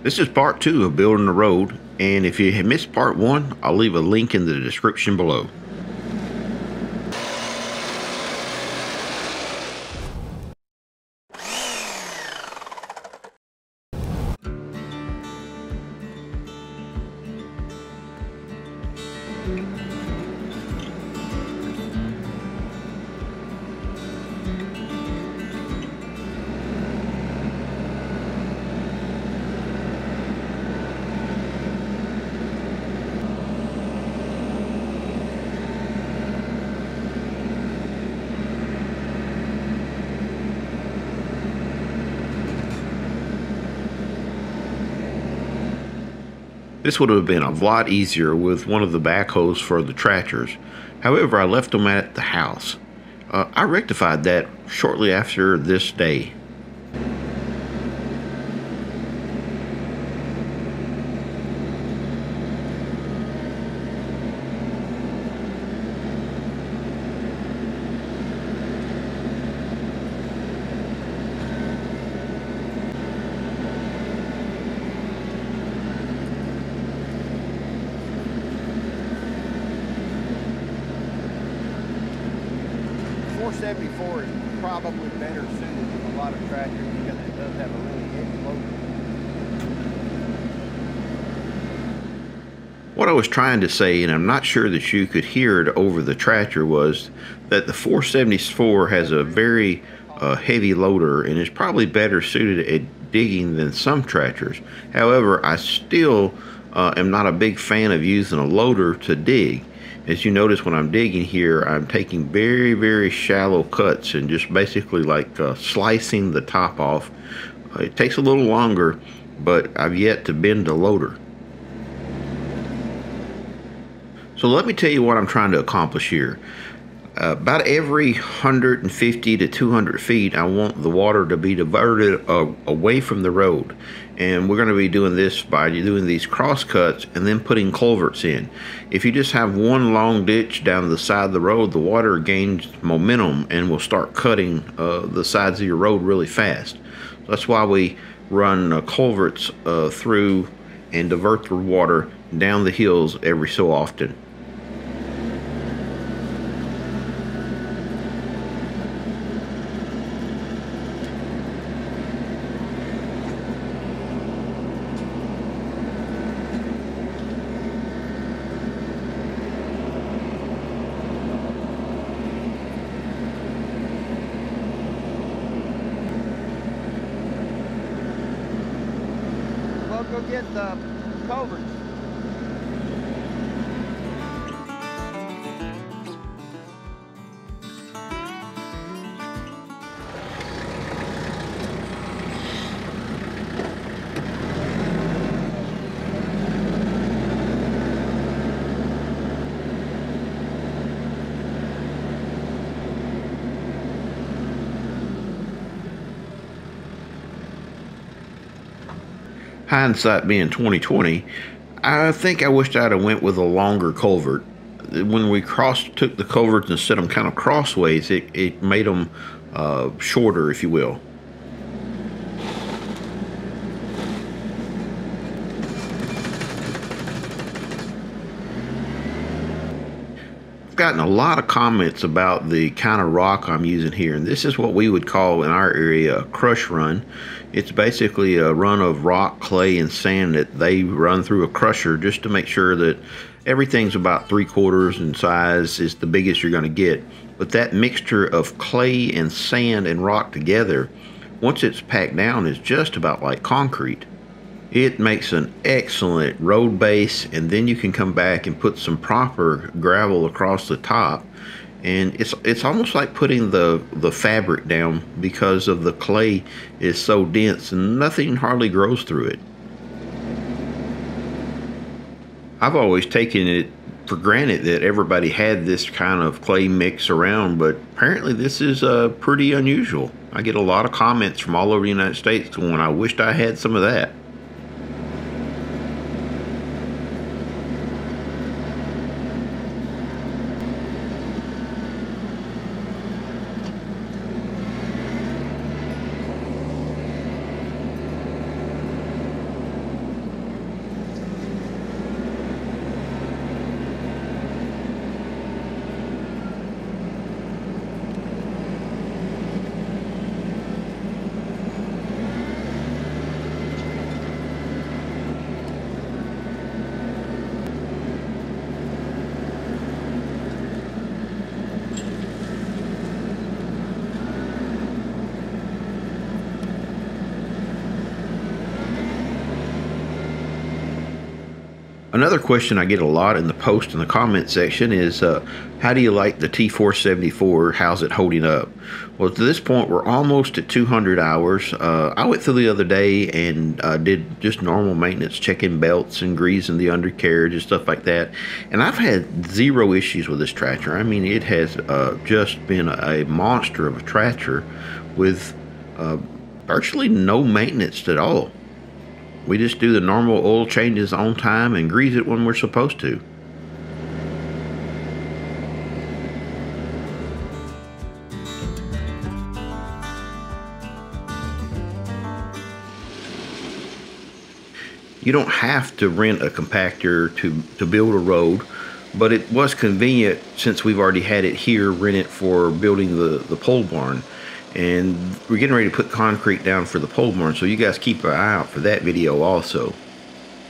This is part 2 of building the road, and if you have missed part 1, I'll leave a link in the description below. This would have been a lot easier with one of the backhoes for the tractors. However, I left them at the house. I rectified that shortly after this day. .474 is probably better suited to a lot of tractors because it does have a really heavy load. What I was trying to say, and I'm not sure that you could hear it over the tractor, was that the 474 has a very heavy loader and is probably better suited at digging than some tractors. However, I still am not a big fan of using a loader to dig. As you notice, when I'm digging here, I'm taking very shallow cuts and just basically like slicing the top off. It takes a little longer, but I've yet to bend the loader. So let me tell you what I'm trying to accomplish here. About every 150 to 200 feet, I want the water to be diverted away from the road. And we're going to be doing this by doing these cross cuts and then putting culverts in. If you just have one long ditch down the side of the road, the water gains momentum and will start cutting the sides of your road really fast. So that's why we run culverts through and divert the water down the hills every so often. Go get the culverts. Hindsight being 2020, I think I wished I'd have went with a longer culvert. When we took the culverts and set them kind of crossways, it made them shorter, if you will. I've gotten a lot of comments about the kind of rock I'm using here, and this is what we would call in our area a crush run. It's basically a run of rock, clay, and sand that they run through a crusher just to make sure that everything's about 3/4 in size is the biggest you're going to get. But that mixture of clay and sand and rock together, once it's packed down, is just about like concrete. It makes an excellent road base, and then you can come back and put some proper gravel across the top, and it's almost like putting the fabric down because of the clay is so dense and nothing hardly grows through it. I've always taken it for granted that everybody had this kind of clay mix around, but apparently this is pretty unusual. I get a lot of comments from all over the United States when I wished I had some of that. Another question I get a lot in the post in the comment section is, how do you like the T474? How's it holding up? Well, to this point, we're almost at 200 hours. I went through the other day and did just normal maintenance, checking belts and greasing the undercarriage and stuff like that. And I've had zero issues with this tractor. I mean, it has just been a monster of a tractor with virtually no maintenance at all. We just do the normal oil changes on time and grease it when we're supposed to. You don't have to rent a compactor to build a road, but it was convenient since we've already had it here, rent it for building the pole barn. And we're getting ready to put concrete down for the pole barn, so you guys keep an eye out for that video also.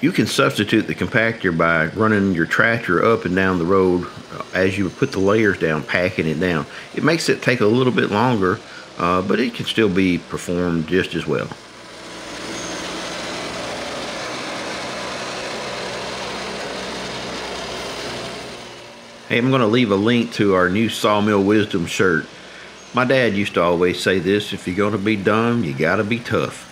You can substitute the compactor by running your tractor up and down the road as you put the layers down, packing it down. It makes it take a little bit longer, but it can still be performed just as well. Hey, I'm going to leave a link to our new Sawmill Wisdom shirt. My dad used to always say this: if you're going to be dumb, you got to be tough.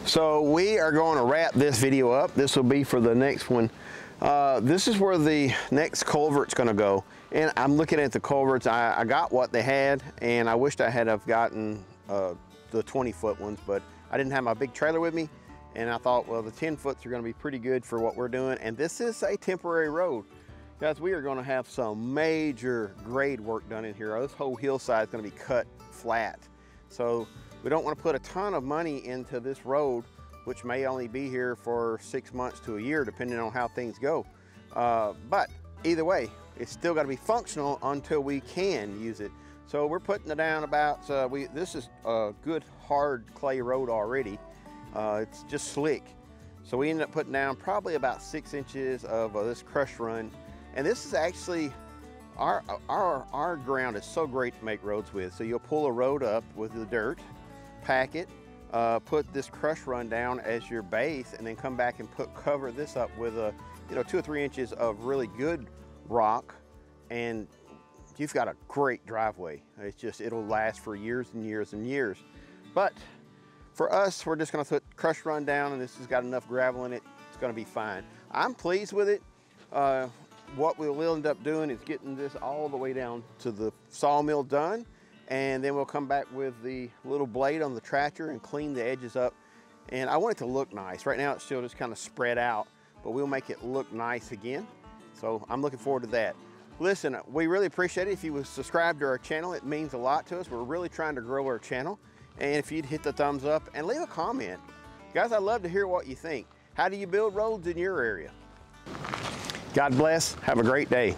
So we are going to wrap this video up. This will be for the next one. This is where the next culvert's going to go. And I'm looking at the culverts. I got what they had, and I wished I had have gotten the 20-foot ones, but I didn't have my big trailer with me. And I thought, well, the 10-foots are going to be pretty good for what we're doing. And this is a temporary road. Guys, we are going to have some major grade work done in here. This whole hillside is going to be cut flat. So we don't want to put a ton of money into this road, which may only be here for 6 months to a year, depending on how things go. But either way, it's still got to be functional until we can use it. So we're putting it down about, this is a good hard clay road already. It's just slick. So we ended up putting down probably about 6 inches of this crush run. And this is actually, our ground is so great to make roads with. So you'll pull a road up with the dirt, pack it, put this crush run down as your base, and then come back and cover this up with a 2 or 3 inches of really good rock, and you've got a great driveway. It'll last for years and years and years. But for us, we're just gonna put crush run down, and this has got enough gravel in it, it's gonna be fine. I'm pleased with it. What we'll end up doing is getting this all the way down to the sawmill done, and then we'll come back with the little blade on the tractor and clean the edges up. And I want it to look nice. Right now it's still just kind of spread out, but we'll make it look nice again. So I'm looking forward to that. Listen, we really appreciate it if you would subscribe to our channel. It means a lot to us. We're really trying to grow our channel. And if you'd hit the thumbs up and leave a comment. Guys, I'd love to hear what you think. How do you build roads in your area? God bless. Have a great day.